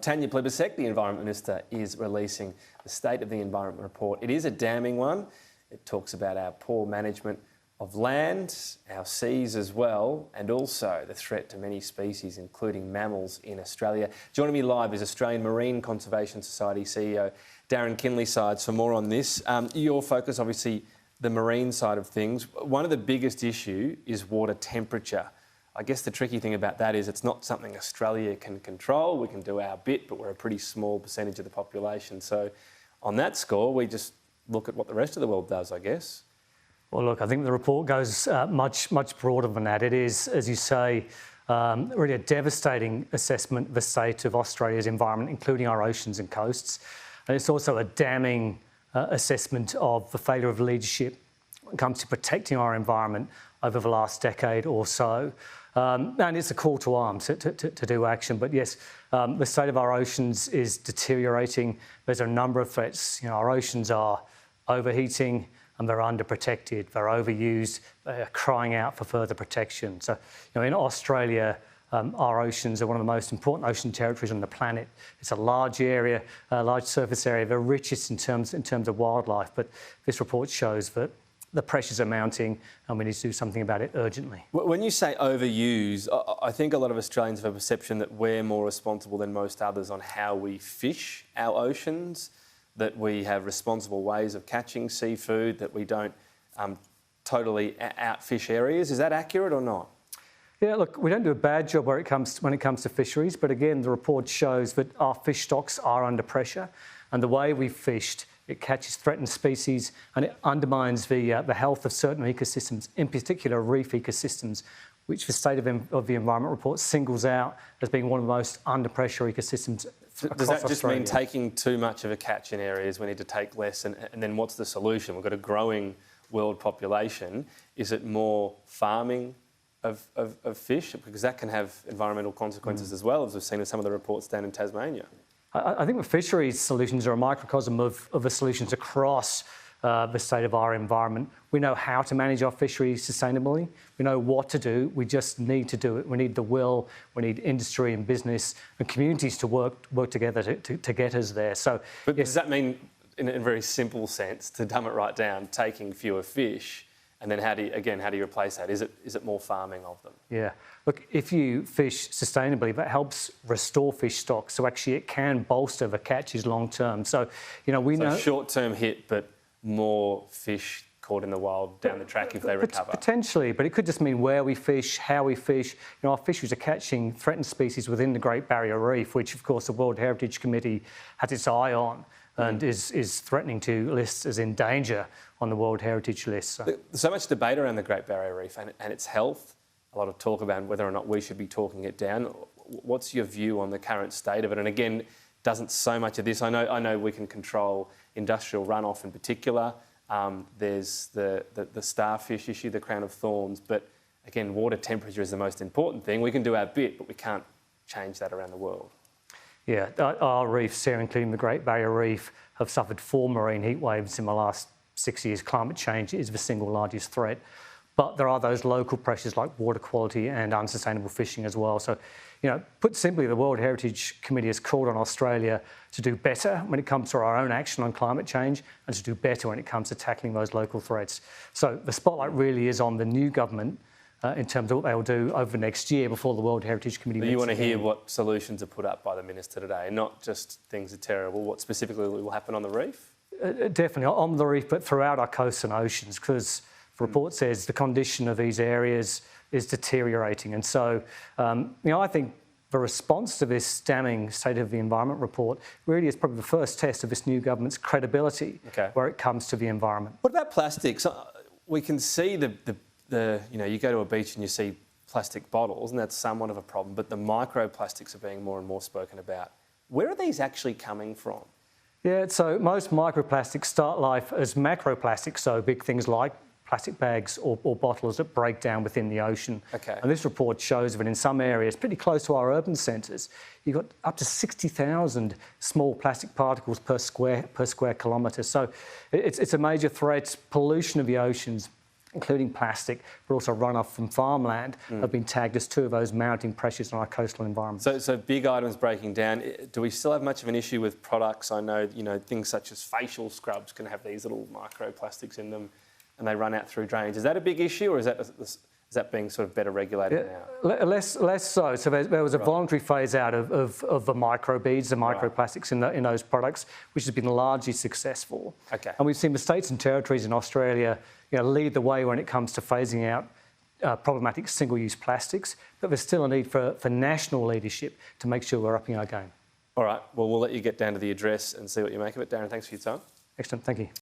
Tanya Plibersek, the Environment Minister, is releasing the State of the Environment report. It is a damning one. It talks about our poor management of land, our seas as well, and also the threat to many species, including mammals in Australia. Joining me live is Australian Marine Conservation Society CEO Darren Kindleysides for more on this. Your focus, obviously, the marine side of things. One of the biggest issue is water temperature. I guess the tricky thing about that is it's not something Australia can control. We can do our bit, but we're a pretty small percentage of the population. So on that score, we just look at what the rest of the world does, I guess. Well, look, I think the report goes much broader than that. It is, as you say, really a devastating assessment of the state of Australia's environment, including our oceans and coasts. And it's also a damning assessment of the failure of leadership when it comes to protecting our environment over the last decade or so. And it's a call to arms to do action. But yes, the state of our oceans is deteriorating. There's a number of threats. Our oceans are overheating and they're underprotected. They're overused. They're crying out for further protection. So, in Australia, our oceans are one of the most important ocean territories on the planet. It's a large area, a large surface area, the richest in terms of wildlife. But this report shows that the pressures are mounting and we need to do something about it urgently. When you say overuse, I think a lot of Australians have a perception that we're more responsible than most others on how we fish our oceans, that we have responsible ways of catching seafood, that we don't totally outfish areas. Is that accurate or not? Yeah, look, we don't do a bad job when it comes to fisheries, but again, the report shows that our fish stocks are under pressure, and the way we've fished, it catches threatened species and it undermines the health of certain ecosystems, in particular reef ecosystems, which the State of the Environment report singles out as being one of the most under pressure ecosystems across Does that just Australia. mean taking too much of a catch in areas? We need to take less, and then what's the solution? We've got a growing world population. Is it more farming of fish? Because that can have environmental consequences as well, as we've seen in some of the reports down in Tasmania. I think the fisheries solutions are a microcosm of the solutions across the state of our environment. We know how to manage our fisheries sustainably. We know what to do. We just need to do it. We need the will. We need industry and business and communities to work together to get us there. So, but yes. Does that mean, in a very simple sense, to dumb it right down, taking fewer fish? And then how do you replace that? Is it more farming of them? Yeah. Look, if you fish sustainably, that helps restore fish stocks. So actually it can bolster the catches long term. So, we know... short-term hit, but more fish caught in the wild down the track if they recover? Potentially, but it could just mean where we fish, how we fish. Our fisheries are catching threatened species within the Great Barrier Reef, which of course the World Heritage Committee has its eye on and is threatening to list as in danger on the World Heritage list. There's so much debate around the Great Barrier Reef and its health, a lot of talk about whether or not we should be talking it down. What's your view on the current state of it? And again, doesn't so much of this, I know we can control industrial runoff in particular. There's the starfish issue, the crown of thorns, but again, water temperature is the most important thing. We can do our bit, but we can't change that around the world. Yeah, our reefs here, including the Great Barrier Reef, have suffered 4 marine heat waves in the last 6 years. Climate change is the single largest threat. But there are those local pressures like water quality and unsustainable fishing as well. So, put simply, the World Heritage Committee has called on Australia to do better when it comes to our own action on climate change and to do better when it comes to tackling those local threats. So the spotlight really is on the new government in terms of what they'll do over the next year before the World Heritage Committee meets. You want to hear what solutions are put up by the Minister today, and not just things are terrible. What specifically will happen on the reef? Definitely on the reef, but throughout our coasts and oceans, because the report says the condition of these areas is deteriorating. And so, I think the response to this damning State of the Environment report really is probably the first test of this new government's credibility where it comes to the environment. What about plastics? We can see you go to a beach and you see plastic bottles, and that's somewhat of a problem, but the microplastics are being more and more spoken about. Where are these actually coming from? Yeah, so most microplastics start life as macroplastics, so big things like plastic bags or bottles that break down within the ocean. Okay. And this report shows that in some areas, pretty close to our urban centres, you've got up to 60,000 small plastic particles per square kilometre. So it's a major threat. Pollution of the oceans, including plastic, but also runoff from farmland, have been tagged as two of those mounting pressures on our coastal environment. So big items breaking down. Do we still have much of an issue with products? I know, things such as facial scrubs can have these little microplastics in them and they run out through drains. Is that a big issue, or is that being sort of better regulated now? Less so. So there was a voluntary phase out of the microbeads, the microplastics in those products, which has been largely successful. Okay. And we've seen the states and territories in Australia lead the way when it comes to phasing out problematic single-use plastics, but there's still a need for national leadership to make sure we're upping our game. All right, well, we'll let you get down to the address and see what you make of it. Darren, thanks for your time. Excellent, thank you.